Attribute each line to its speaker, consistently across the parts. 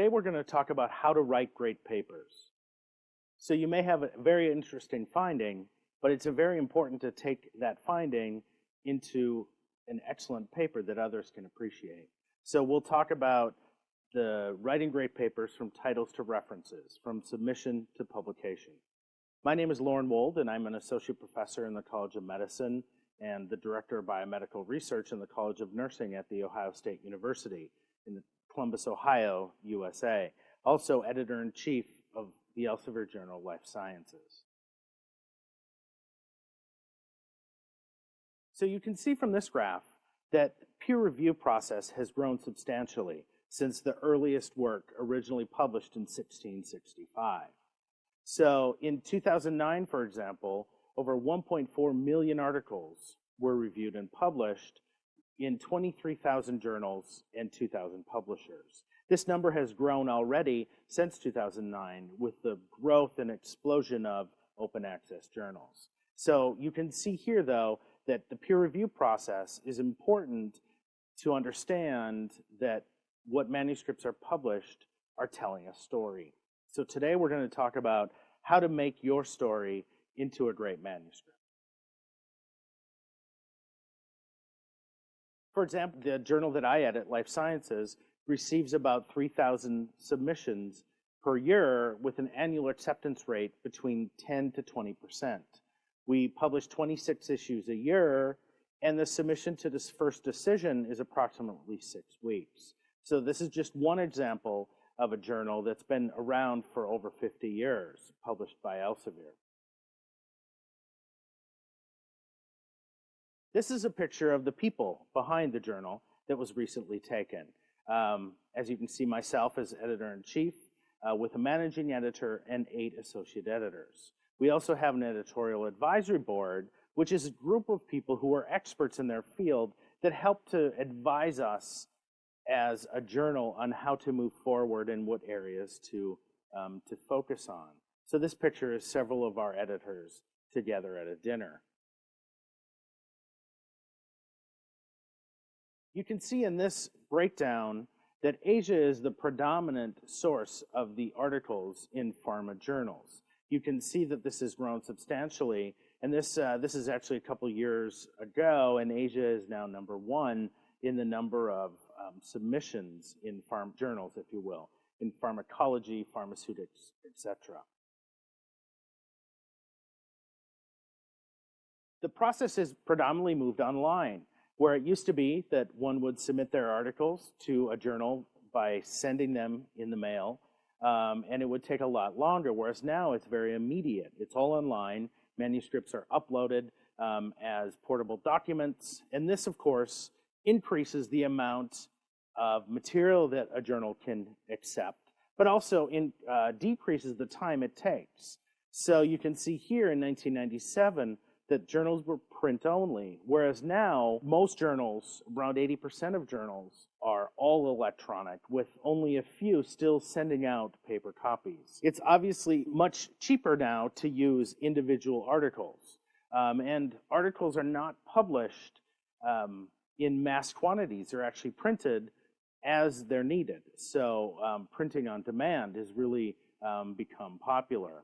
Speaker 1: today we're going to talk about how to write great papers. So you may have a very interesting finding, but it's very important to take that finding into an excellent paper that others can appreciate. So we'll talk about the writing great papers from titles to references, from submission to publication. My name is Lauren Wold, and I'm an associate professor in the College of Medicine and the director of biomedical research in the College of Nursing at The Ohio State University in Columbus, Ohio, USA. Also editor-in-chief of the Elsevier Journal of Life Sciences. So you can see from this graph that peer review process has grown substantially since the earliest work originally published in 1665. So in 2009, for example, over 1.4 million articles were reviewed and published in 23,000 journals and 2,000 publishers. This number has grown already since 2009 with the growth and explosion of open access journals. So you can see here, though, that the peer review process is important to understand that what manuscripts are published are telling a story. So today we're going to talk about how to make your story into a great manuscript. For example, the journal that I edit, Life Sciences, receives about 3,000 submissions per year with an annual acceptance rate between 10 to 20%. We publish 26 issues a year, and the submission to this first decision is approximately 6 weeks. So this is just one example of a journal that's been around for over 50 years, published by Elsevier. This is a picture of the people behind the journal that was recently taken. As you can see, myself as editor-in-chief with a managing editor and 8 associate editors. We also have an editorial advisory board, which is a group of people who are experts in their field that help to advise us as a journal on how to move forward and what areas to focus on. So this picture is several of our editors together at a dinner. You can see in this breakdown that Asia is the predominant source of the articles in pharma journals. You can see that this has grown substantially, and this is actually a couple years ago, and Asia is now #1 in the number of submissions in pharma journals, if you will, in pharmacology, pharmaceutics, etc. The process has predominantly moved online, where it used to be that one would submit their articles to a journal by sending them in the mail, and it would take a lot longer, whereas now it's very immediate. It's all online. Manuscripts are uploaded as portable documents, and this, of course, increases the amount of material that a journal can accept, but also decreases the time it takes. So you can see here in 1997 that journals were print only, whereas now most journals, around 80% of journals, are all electronic, with only a few still sending out paper copies. It's obviously much cheaper now to use individual articles, and articles are not published in mass quantities. They're actually printed as they're needed. So printing on demand has really become popular.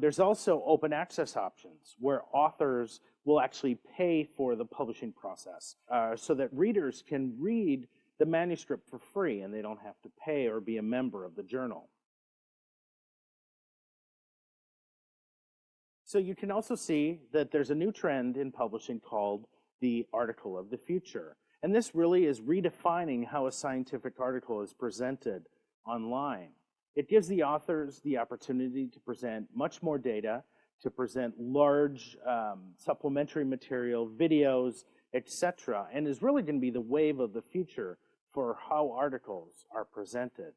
Speaker 1: There's also open access options where authors will actually pay for the publishing process so that readers can read the manuscript for free and they don't have to pay or be a member of the journal. So you can also see that there's a new trend in publishing called the article of the future. And this really is redefining how a scientific article is presented online. It gives the authors the opportunity to present much more data, to present large supplementary material, videos, etc., and is really going to be the wave of the future for how articles are presented.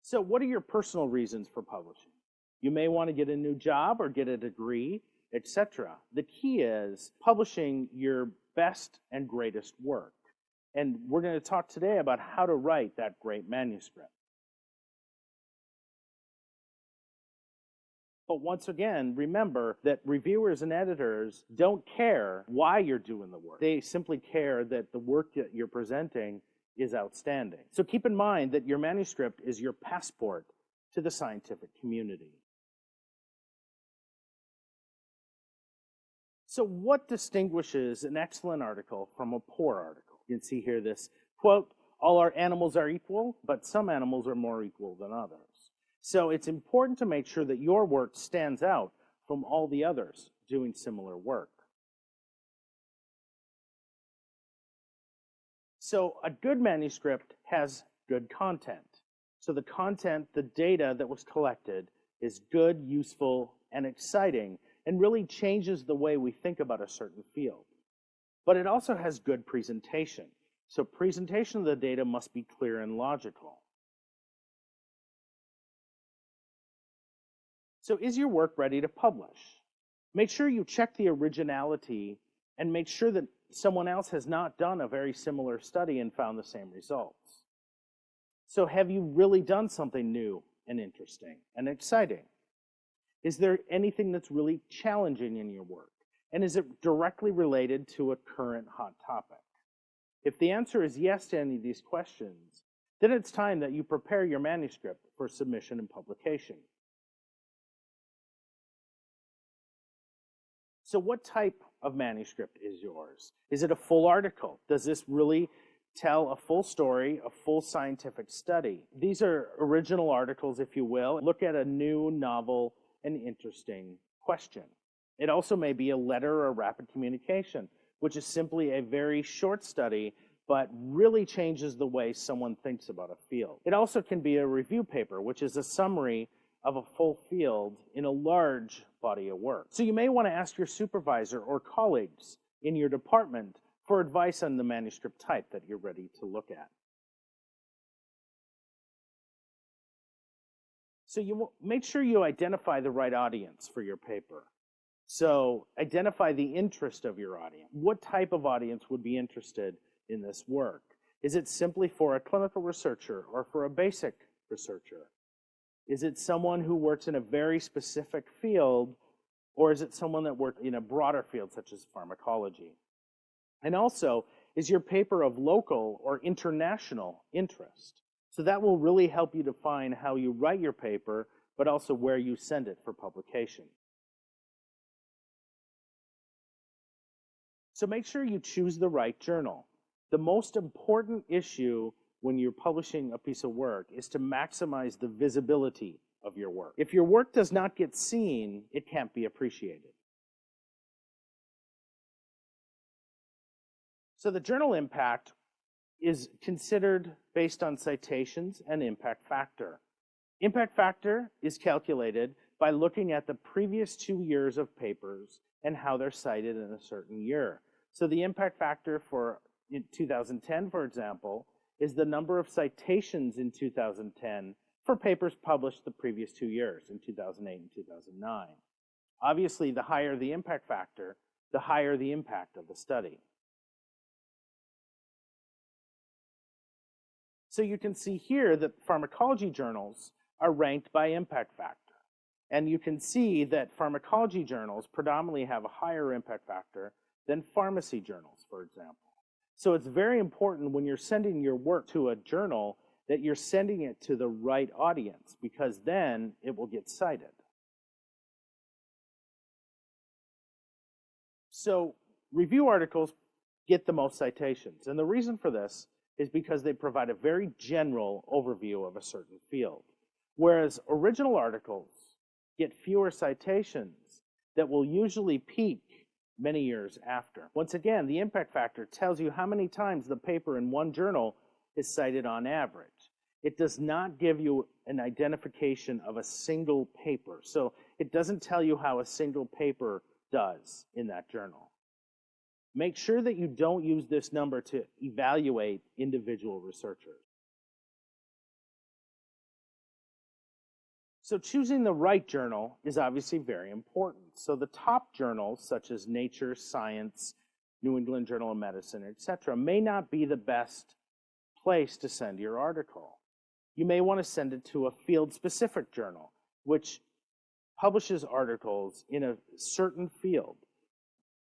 Speaker 1: So what are your personal reasons for publishing? You may want to get a new job or get a degree, etc. The key is publishing your best and greatest work. And we're going to talk today about how to write that great manuscript. But once again, remember that reviewers and editors don't care why you're doing the work. They simply care that the work that you're presenting is outstanding. So keep in mind that your manuscript is your passport to the scientific community. So what distinguishes an excellent article from a poor article? You can see here this quote, "All our animals are equal, but some animals are more equal than others." So it's important to make sure that your work stands out from all the others doing similar work. So a good manuscript has good content. So the content, the data that was collected is good, useful, and exciting, and really changes the way we think about a certain field. But it also has good presentation. So presentation of the data must be clear and logical. So is your work ready to publish? Make sure you check the originality and make sure that someone else has not done a very similar study and found the same results. So have you really done something new and interesting and exciting? Is there anything that's really challenging in your work? And is it directly related to a current hot topic? If the answer is yes to any of these questions, then it's time that you prepare your manuscript for submission and publication. So what type of manuscript is yours? Is it a full article? Does this really tell a full story, a full scientific study? These are original articles, if you will. Look at a new, novel, and interesting question. It also may be a letter or rapid communication, which is simply a very short study, but really changes the way someone thinks about a field. It also can be a review paper, which is a summary of a full field in a large body of work. So you may want to ask your supervisor or colleagues in your department for advice on the manuscript type that you're ready to look at. So you make sure you identify the right audience for your paper. So identify the interest of your audience. What type of audience would be interested in this work? Is it simply for a clinical researcher or for a basic researcher? Is it someone who works in a very specific field, or is it someone that works in a broader field such as pharmacology? And also, is your paper of local or international interest? So that will really help you define how you write your paper, but also where you send it for publication. So make sure you choose the right journal. The most important issue when you're publishing a piece of work is to maximize the visibility of your work. If your work does not get seen, it can't be appreciated. So the journal impact is considered based on citations and impact factor. Impact factor is calculated by looking at the previous 2 years of papers and how they're cited in a certain year. So the impact factor for in 2010, for example, is the number of citations in 2010 for papers published the previous 2 years, in 2008 and 2009. Obviously, the higher the impact factor, the higher the impact of the study. So you can see here that pharmacology journals are ranked by impact factor. And you can see that pharmacology journals predominantly have a higher impact factor than pharmacy journals, for example. So it's very important when you're sending your work to a journal that you're sending it to the right audience, because then it will get cited. So review articles get the most citations. And the reason for this is because they provide a very general overview of a certain field, whereas original articles get fewer citations that will usually peak many years after. Once again, the impact factor tells you how many times the paper in one journal is cited on average. It does not give you an identification of a single paper. So it doesn't tell you how a single paper does in that journal. Make sure that you don't use this number to evaluate individual researchers. So choosing the right journal is obviously very important. So the top journals, such as Nature, Science, New England Journal of Medicine, etc., may not be the best place to send your article. You may want to send it to a field-specific journal, which publishes articles in a certain field,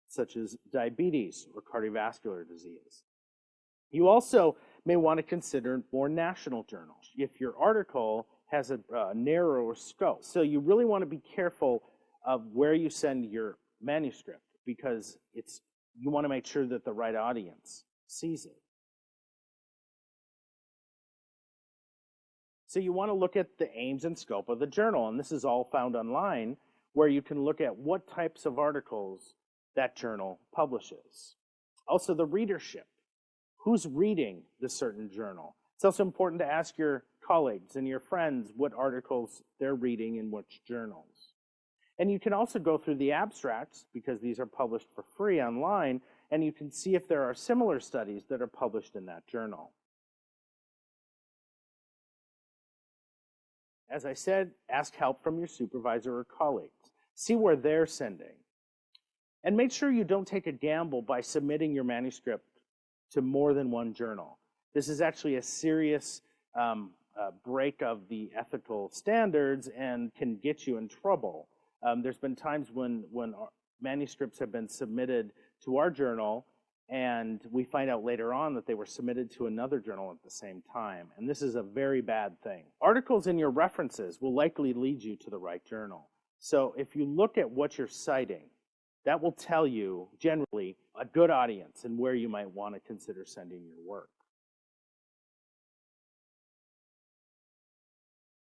Speaker 1: such as diabetes or cardiovascular disease. You also may want to consider more national journals if your article has a narrower scope. So you really want to be careful of where you send your manuscript, because you want to make sure that the right audience sees it. So you want to look at the aims and scope of the journal, and this is all found online, where you can look at what types of articles that journal publishes. Also, the readership. Who's reading this certain journal? It's also important to ask your colleagues and your friends what articles they're reading in which journals. And you can also go through the abstracts, because these are published for free online, and you can see if there are similar studies that are published in that journal. As I said, ask help from your supervisor or colleagues. See where they're sending. And make sure you don't take a gamble by submitting your manuscript to more than one journal. This is actually a serious break of the ethical standards and can get you in trouble. There's been times when manuscripts have been submitted to our journal, and we find out later on that they were submitted to another journal at the same time. And this is a very bad thing. Articles in your references will likely lead you to the right journal. So if you look at what you're citing, that will tell you generally a good audience and where you might want to consider sending your work.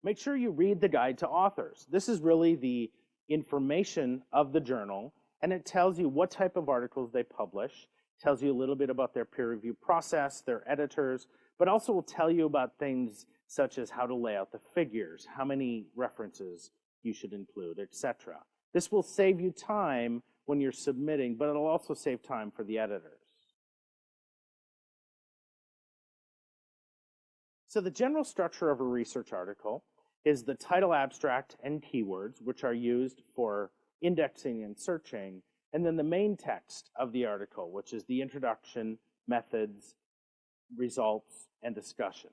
Speaker 1: Make sure you read the guide to authors. This is really the information of the journal, and it tells you what type of articles they publish, tells you a little bit about their peer review process, their editors, but also will tell you about things such as how to lay out the figures, how many references you should include, etc. This will save you time when you're submitting, but it'll also save time for the editors. So the general structure of a research article is the title, abstract, and keywords, which are used for indexing and searching, and then the main text of the article, which is the introduction, methods, results, and discussion.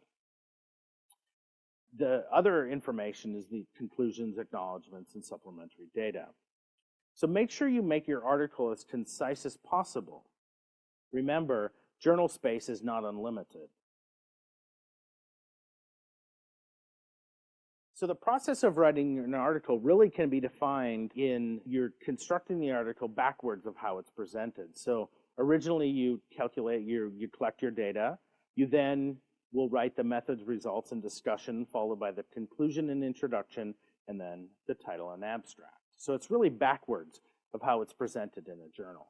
Speaker 1: The other information is the conclusions, acknowledgments, and supplementary data. So make sure you make your article as concise as possible. Remember, journal space is not unlimited. So the process of writing an article really can be defined in you're constructing the article backwards of how it's presented. So originally you collect your data. You then will write the methods, results, and discussion, followed by the conclusion and introduction, and then the title and abstract. So it's really backwards of how it's presented in a journal.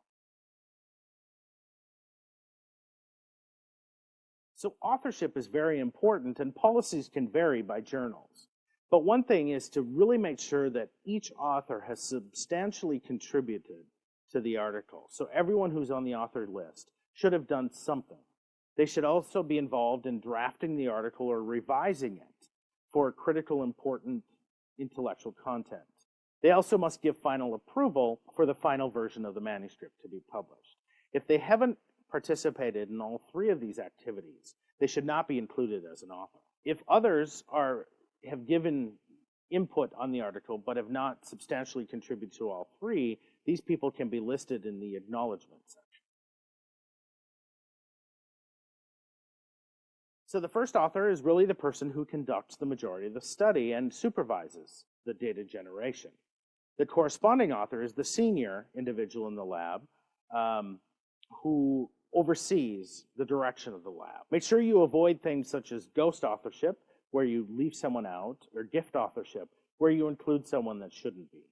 Speaker 1: So authorship is very important, and policies can vary by journals. But one thing is to really make sure that each author has substantially contributed to the article. So everyone who's on the author list should have done something. They should also be involved in drafting the article or revising it for critical, important intellectual content. They also must give final approval for the final version of the manuscript to be published. If they haven't participated in all three of these activities, they should not be included as an author. If others have given input on the article but have not substantially contributed to all three, these people can be listed in the acknowledgement section. So the first author is really the person who conducts the majority of the study and supervises the data generation. The corresponding author is the senior individual in the lab who oversees the direction of the lab. Make sure you avoid things such as ghost authorship, where you leave someone out, or gift authorship, where you include someone that shouldn't be.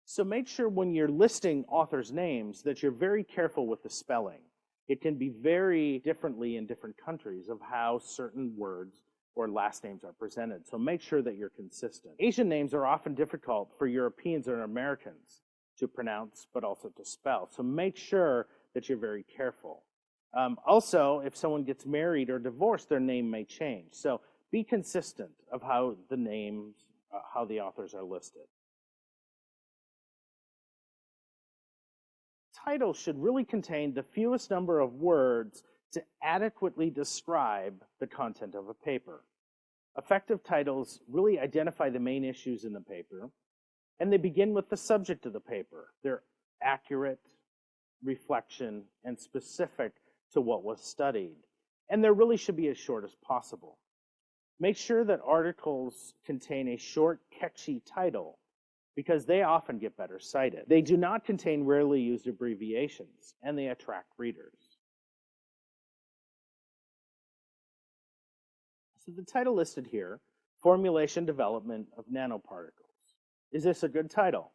Speaker 1: So make sure when you're listing authors' names that you're very careful with the spelling. It can be very differently in different countries of how certain words or last names are presented. So make sure that you're consistent. Asian names are often difficult for Europeans or Americans to pronounce, but also to spell. So make sure that you're very careful. Also, if someone gets married or divorced, their name may change. So be consistent of how the names, how the authors are listed. Titles should really contain the fewest number of words to adequately describe the content of a paper. Effective titles really identify the main issues in the paper, and they begin with the subject of the paper. They're accurate, reflection, and specific to what was studied. And there really should be as short as possible. Make sure that articles contain a short, catchy title because they often get better cited. They do not contain rarely used abbreviations, and they attract readers. So the title listed here, Formulation Development of Nanoparticles. Is this a good title?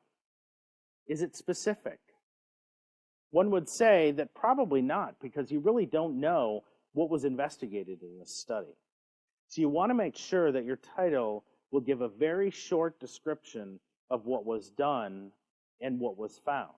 Speaker 1: Is it specific? One would say that probably not, because you really don't know what was investigated in this study. So you want to make sure that your title will give a very short description of what was done and what was found.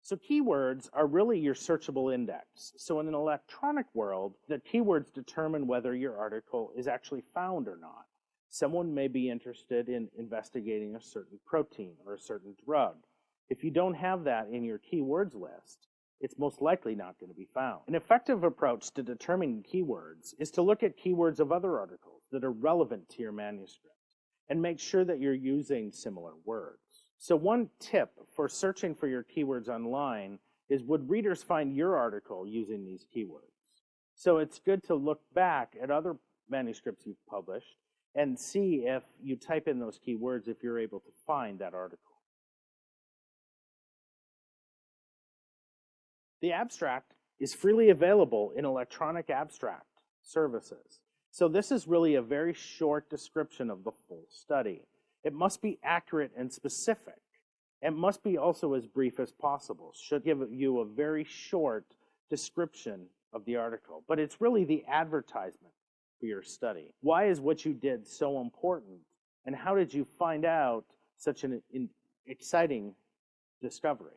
Speaker 1: So keywords are really your searchable index. So in an electronic world, the keywords determine whether your article is actually found or not. Someone may be interested in investigating a certain protein or a certain drug. If you don't have that in your keywords list, it's most likely not going to be found. An effective approach to determining keywords is to look at keywords of other articles that are relevant to your manuscript and make sure that you're using similar words. So one tip for searching for your keywords online is, would readers find your article using these keywords? So it's good to look back at other manuscripts you've published and see if you type in those keywords, if you're able to find that article. The abstract is freely available in electronic abstract services. So this is really a very short description of the full study. It must be accurate and specific. It must be also as brief as possible. It should give you a very short description of the article. But it's really the advertisement for your study. Why is what you did so important? And how did you find out such an exciting discovery?